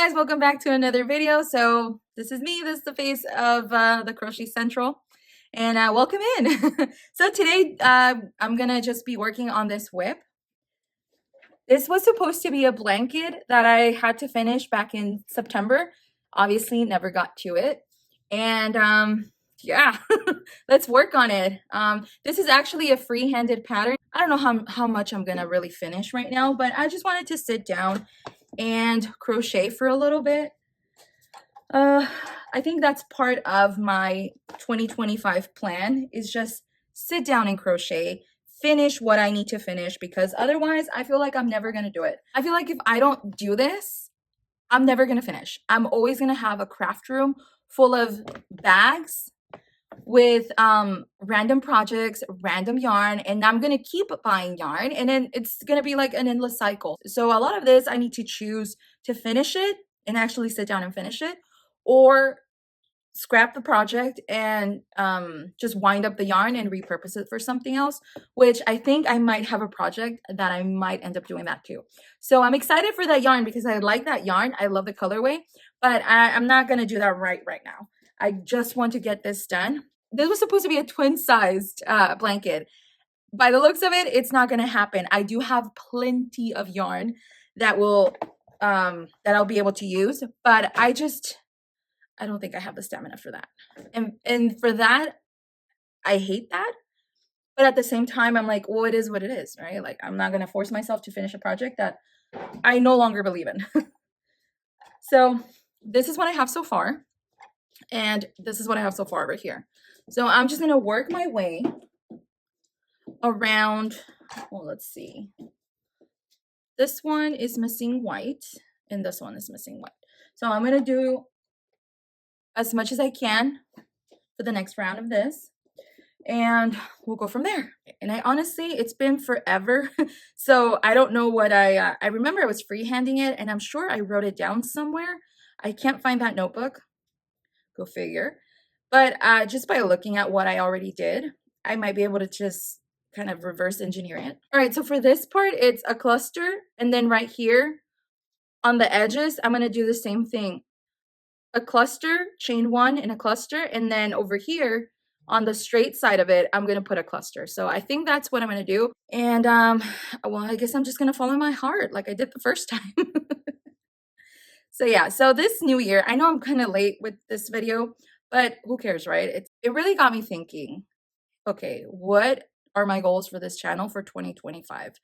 guys, welcome back to another video. So this is me, this is the face of the Crochet Central, and welcome in. So today I'm gonna just be working on this whip. This was supposed to be a blanket that I had to finish back in September. Obviously never got to it, and yeah, let's work on it. This is actually a free-handed pattern. I don't know how much I'm gonna really finish right now, but I just wanted to sit down and crochet for a little bit. I think that's part of my 2025 plan, is just sit down and crochet, finish what I need to finish, because otherwise I feel like I'm never gonna do it. I feel like if I don't do this, I'm never gonna finish. I'm always gonna have a craft room full of bags with random projects, random yarn, and I'm gonna keep buying yarn, and then it's gonna be like an endless cycle. So a lot of this I need to choose to finish it and actually sit down and finish it, or scrap the project and just wind up the yarn and repurpose it for something else, which I think I might have a project that I might end up doing that too. So I'm excited for that yarn because I like that yarn. I love the colorway, but I'm not gonna do that right now. I just want to get this done. This was supposed to be a twin-sized blanket. By the looks of it, it's not gonna happen. I do have plenty of yarn that will that I'll be able to use, but I don't think I have the stamina for that. And for that, I hate that. But at the same time, I'm like, well, it is what it is, right? Like, I'm not gonna force myself to finish a project that I no longer believe in. So this is what I have so far. And this is what I have so far over here. So I'm just gonna work my way around, well, let's see. This one is missing white, and this one is missing white. So I'm gonna do as much as I can for the next round of this, and we'll go from there. And I honestly, it's been forever, so I don't know what I remember I was freehanding it, and I'm sure I wrote it down somewhere. I can't find that notebook. Go figure. But just by looking at what I already did, I might be able to just kind of reverse engineer it. All right, so for this part, it's a cluster, and then right here on the edges, I'm gonna do the same thing. A cluster, chain one in a cluster, and then over here on the straight side of it, I'm gonna put a cluster. So I think that's what I'm gonna do. And well, I guess I'm just gonna follow my heart like I did the first time. So yeah, so this new year, I know I'm kind of late with this video, but who cares, right? It really got me thinking, okay, what are my goals for this channel for 2025?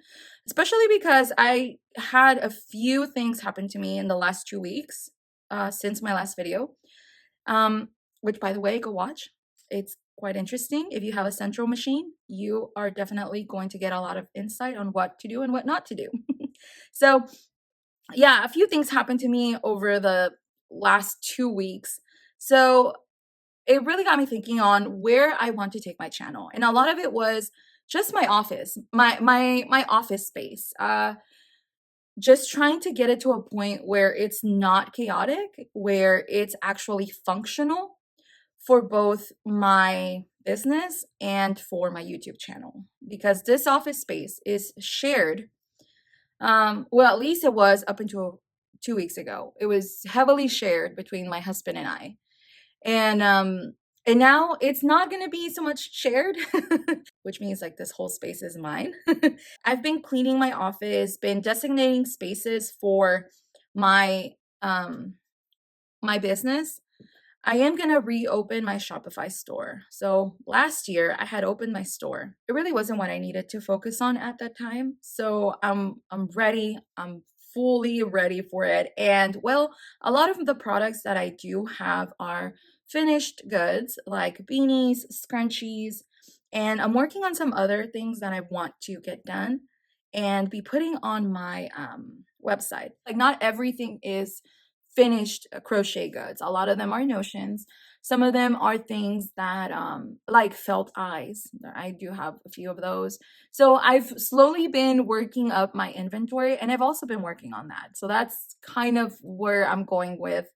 Especially because I had a few things happen to me in the last 2 weeks since my last video, which, by the way, go watch. It's quite interesting. If you have a central machine, you are definitely going to get a lot of insight on what to do and what not to do. So yeah, a few things happened to me over the last 2 weeks. So it really got me thinking on where I want to take my channel. And a lot of it was just my office, my office space. Just trying to get it to a point where it's not chaotic, where it's actually functional for both my business and for my YouTube channel. Because this office space is shared. Well, at least it was up until 2 weeks ago. It was heavily shared between my husband and I. And now it's not going to be so much shared, which means like this whole space is mine. I've been cleaning my office, been designating spaces for my my business. I am going to reopen my Shopify store. So last year I had opened my store. It really wasn't what I needed to focus on at that time. So I'm ready. I'm fully ready for it. And well, a lot of the products that I do have are finished goods like beanies, scrunchies, and I'm working on some other things that I want to get done and be putting on my website. Like, not everything is finished crochet goods. A lot of them are notions. Some of them are things that like felt eyes. I do have a few of those. So I've slowly been working up my inventory, and I've also been working on that. So that's kind of where I'm going with.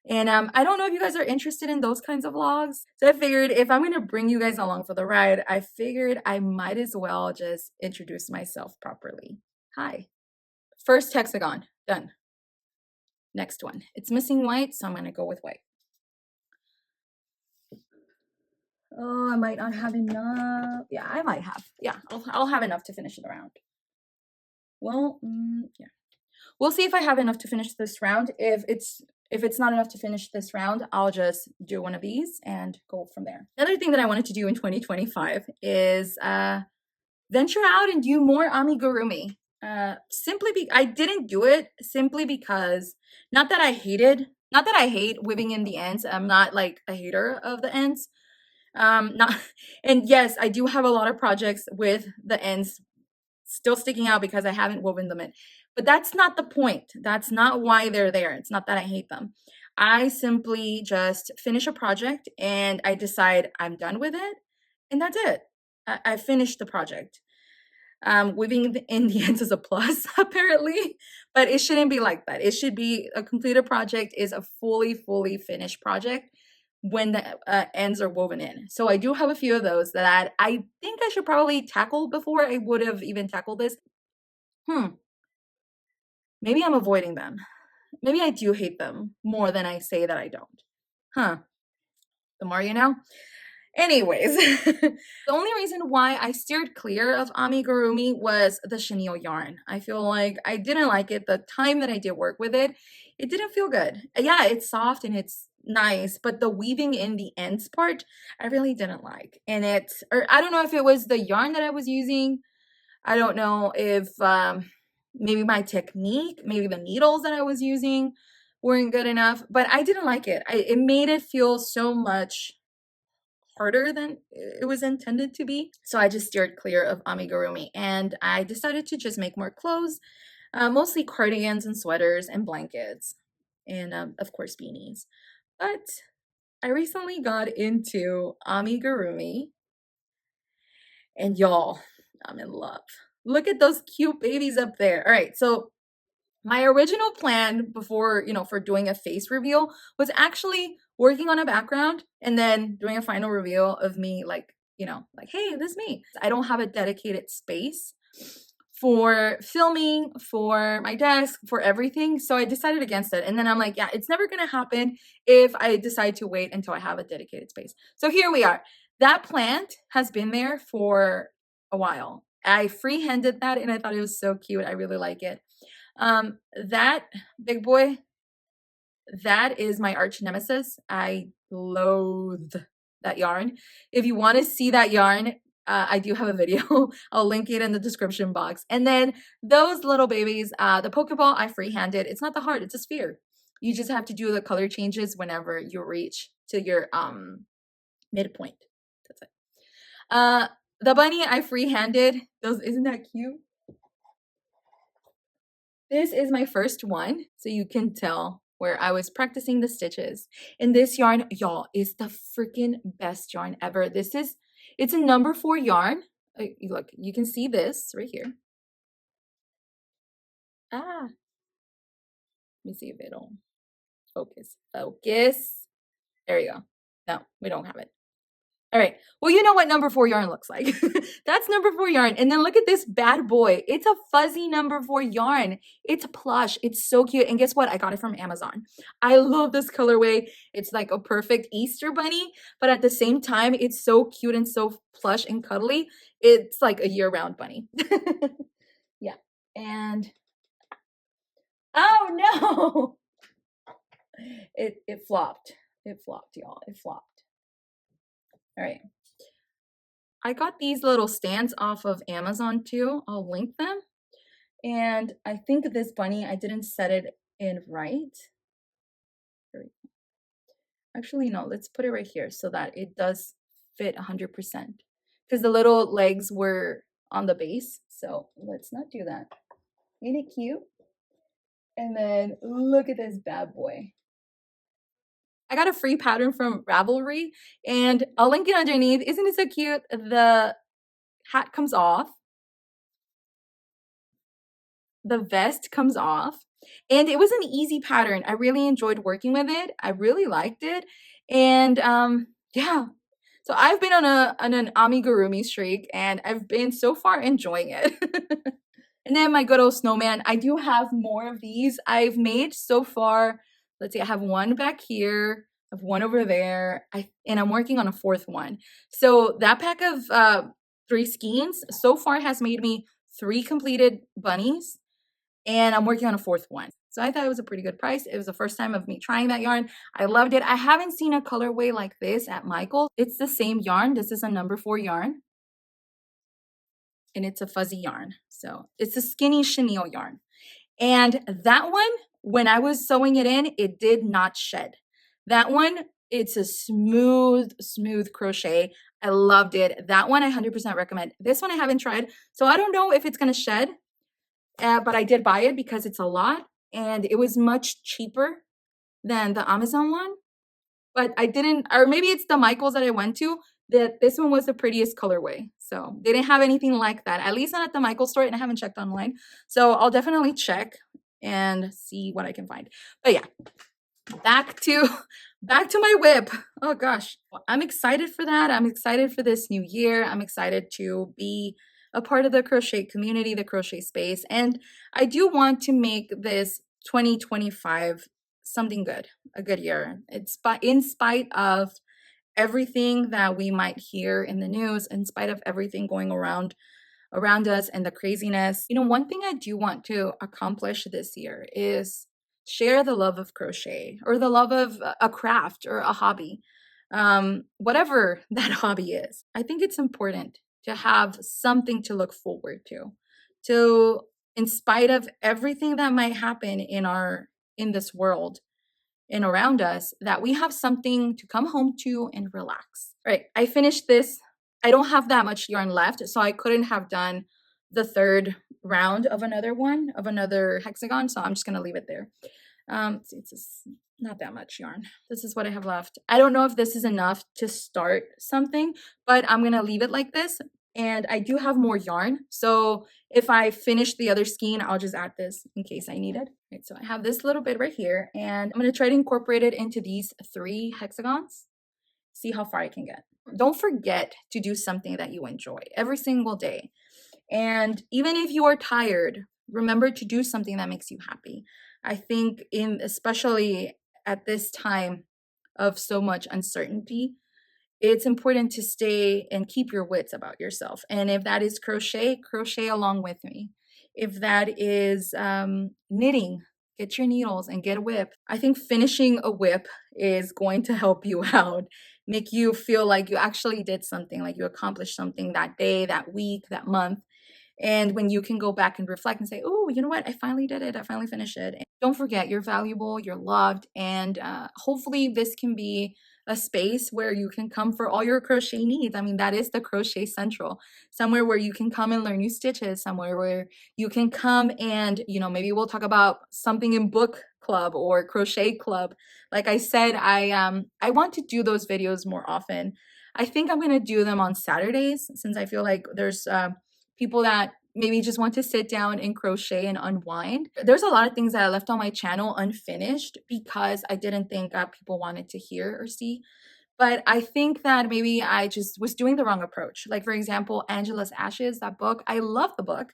And I don't know if you guys are interested in those kinds of vlogs. So I figured if I'm going to bring you guys along for the ride, I figured I might as well just introduce myself properly. Hi. First hexagon. Done. next one. It's missing white, so I'm going to go with white. Oh, I might not have enough. Yeah, I might have. Yeah, I'll have enough to finish the round. Well, yeah. We'll see if I have enough to finish this round. If it's not enough to finish this round, I'll just do one of these and go from there. Another thing that I wanted to do in 2025 is venture out and do more amigurumi. I didn't do it simply because not that I hate weaving in the ends. I'm not like a hater of the ends. Not and yes, I do have a lot of projects with the ends still sticking out because I haven't woven them in. But that's not the point. That's not why they're there. It's not that I hate them. I simply just finish a project and I decide I'm done with it, and that's it. I finished the project. Weaving in the ends is a plus, apparently, but it shouldn't be like that. It should be a completed project is a fully finished project when the ends are woven in. So I do have a few of those that I think I should probably tackle before I would have even tackled this. Maybe I'm avoiding them. Maybe I do hate them more than I say that I don't. The more you know. Anyways, the only reason why I steered clear of amigurumi was the chenille yarn. I feel like I didn't like it. The time that I did work with it, it didn't feel good. Yeah, it's soft and it's nice, but the weaving in the ends part, I really didn't like. And I don't know if it was the yarn that I was using. I don't know if maybe my technique, maybe the needles that I was using weren't good enough, but I didn't like it. It made it feel so much harder than it was intended to be. So I just steered clear of amigurumi and I decided to just make more clothes, mostly cardigans and sweaters and blankets and of course beanies. But I recently got into amigurumi and y'all, I'm in love. Look at those cute babies up there. All right, so my original plan before, for doing a face reveal was actually working on a background and then doing a final reveal of me like, hey, this is me. I don't have a dedicated space for filming, for my desk, for everything. So I decided against it. And then I'm like, yeah, it's never going to happen if I decide to wait until I have a dedicated space. So here we are. That plant has been there for a while. I freehanded that and I thought it was so cute. I really like it. That big boy, that is my arch nemesis. I loathe that yarn. If you want to see that yarn, I do have a video. I'll link it in the description box. And then those little babies, the Pokeball, I freehanded. It's not that hard. It's a sphere. You just have to do the color changes whenever you reach to your midpoint. That's it. The bunny, I freehanded. Isn't that cute? This is my first one, so you can tell where I was practicing the stitches. And this yarn, y'all, is the freaking best yarn ever. It's a number 4 yarn. Look, you can see this right here. Let me see if it'll focus. Focus. There you go. No, we don't have it. All right. Well, you know what number 4 yarn looks like. That's number 4 yarn. And then look at this bad boy. It's a fuzzy number 4 yarn. It's plush. It's so cute. And guess what? I got it from Amazon. I love this colorway. It's like a perfect Easter bunny, but at the same time, it's so cute and so plush and cuddly. It's like a year-round bunny. Yeah. And oh no. It flopped. It flopped, y'all. It flopped. All right. I got these little stands off of Amazon too. I'll link them. And I think this bunny, I didn't set it in right. Actually, no, let's put it right here so that it does fit 100%. Because the little legs were on the base. So let's not do that. Ain't it cute? And then look at this bad boy. I got a free pattern from Ravelry and I'll link it underneath. Isn't it so cute? The hat comes off. The vest comes off. And it was an easy pattern. I really enjoyed working with it. I really liked it. And yeah. So I've been on an amigurumi streak and I've been so far enjoying it. And then my good old snowman. I do have more of these. I've made so far, let's see, I have one back here, I have one over there, and I'm working on a fourth one. So that pack of 3 skeins so far has made me 3 completed bunnies, and I'm working on a fourth one. So I thought it was a pretty good price. It was the first time of me trying that yarn. I loved it. I haven't seen a colorway like this at Michael's. It's the same yarn. This is a number 4 yarn, and it's a fuzzy yarn. So it's a skinny chenille yarn. And that one, when I was sewing it in, it did not shed. That one, it's a smooth, smooth crochet. I loved it. That one I 100% recommend. This one I haven't tried, so I don't know if it's gonna shed, but I did buy it because it's a lot, and it was much cheaper than the Amazon one. But I didn't, or maybe it's the Michaels that I went to, that this one was the prettiest colorway. So they didn't have anything like that, at least not at the Michaels store, and I haven't checked online. So I'll definitely check and see what I can find. But yeah, back to my whip. Oh gosh, I'm excited for that. I'm excited for this new year. I'm excited to be a part of the crochet community, the crochet space, and I do want to make this 2025 something good, a good year. It's in spite of everything that we might hear in the news, in spite of everything going around us and the craziness. You know, one thing I do want to accomplish this year is share the love of crochet, or the love of a craft or a hobby, whatever that hobby is. I think it's important to have something to look forward to, in spite of everything that might happen in this world and around us, that we have something to come home to and relax. All right, I finished this. I don't have that much yarn left, so I couldn't have done the third round of another hexagon, so I'm just gonna leave it there. See, it's just not that much yarn. This is what I have left. I don't know if this is enough to start something, but I'm gonna leave it like this. And I do have more yarn, so if I finish the other skein, I'll just add this in case I need it. Right, so I have this little bit right here, and I'm gonna try to incorporate it into these 3 hexagons, see how far I can get. Don't forget to do something that you enjoy every single day. And even if you are tired, remember to do something that makes you happy. I think especially at this time of so much uncertainty, it's important to stay and keep your wits about yourself. And if that is crochet, crochet along with me. If that is knitting, get your needles and get a whip. I think finishing a whip is going to help you out, make you feel like you actually did something, like you accomplished something that day, that week, that month. And when you can go back and reflect and say, oh, you know what? I finally did it. I finally finished it. And don't forget, you're valuable, you're loved. And hopefully this can be a space where you can come for all your crochet needs. I mean, that is the Crochet Central, somewhere where you can come and learn new stitches, somewhere where you can come and, maybe we'll talk about something in book club or crochet club. Like I said, I want to do those videos more often. I think I'm going to do them on Saturdays, since I feel like there's people that maybe just want to sit down and crochet and unwind. There's a lot of things that I left on my channel unfinished because I didn't think people wanted to hear or see. But I think that maybe I just was doing the wrong approach. Like, for example, Angela's Ashes, that book, I love the book,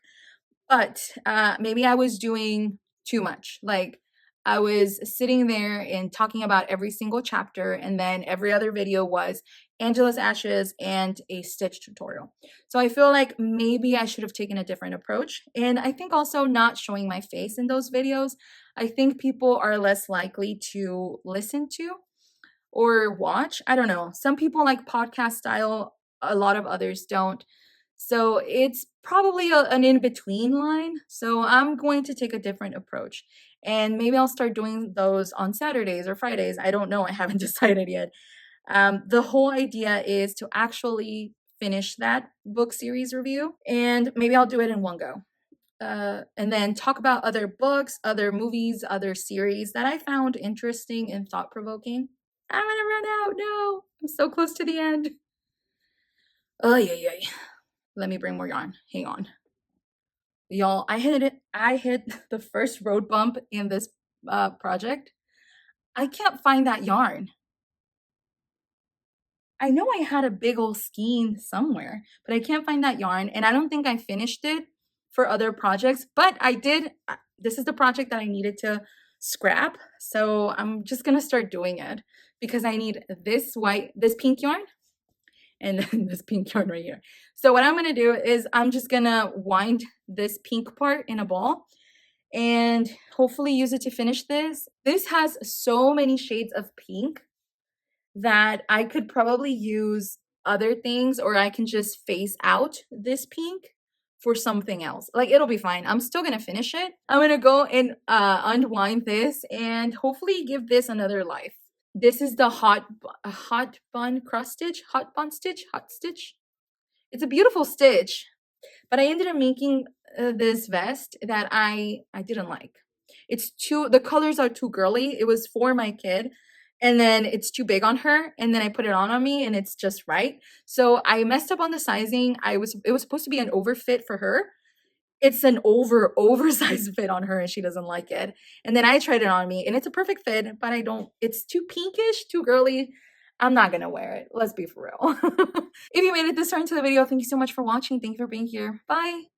but maybe I was doing too much. Like, I was sitting there and talking about every single chapter, and then every other video was Angela's Ashes and a stitch tutorial. So I feel like maybe I should have taken a different approach. And I think also not showing my face in those videos, I think people are less likely to listen to or watch. I don't know. Some people like podcast style, a lot of others don't. So it's probably an in-between line. So I'm going to take a different approach. And maybe I'll start doing those on Saturdays or Fridays. I don't know. I haven't decided yet. The whole idea is to actually finish that book series review, and maybe I'll do it in one go. And then talk about other books, other movies, other series that I found interesting and thought-provoking. I'm gonna run out. No, I'm so close to the end. Oh, yeah. Let me bring more yarn. Hang on. Y'all, I hit the first road bump in this project. I can't find that yarn. I know I had a big old skein somewhere, but I can't find that yarn, and I don't think I finished it for other projects, but this is the project that I needed to scrap. So I'm just gonna start doing it because I need this pink yarn and then this pink yarn right here. So what I'm gonna do is I'm just gonna wind this pink part in a ball and hopefully use it to finish this. This has so many shades of pink that I could probably use other things, or I can just phase out this pink for something else. Like, it'll be fine. I'm still gonna finish it. I'm gonna go and unwind this and hopefully give this another life. This is the hot bun stitch. It's a beautiful stitch, but I ended up making this vest that I didn't like. The colors are too girly. It was for my kid, and then it's too big on her, and then I put it on me and it's just right. So I messed up on the sizing. It was supposed to be an overfit for her. It's an oversized fit on her and she doesn't like it. And then I tried it on me and it's a perfect fit, but it's too pinkish, too girly. I'm not gonna wear it. Let's be for real. If you made it this far into the video, thank you so much for watching. Thank you for being here. Bye.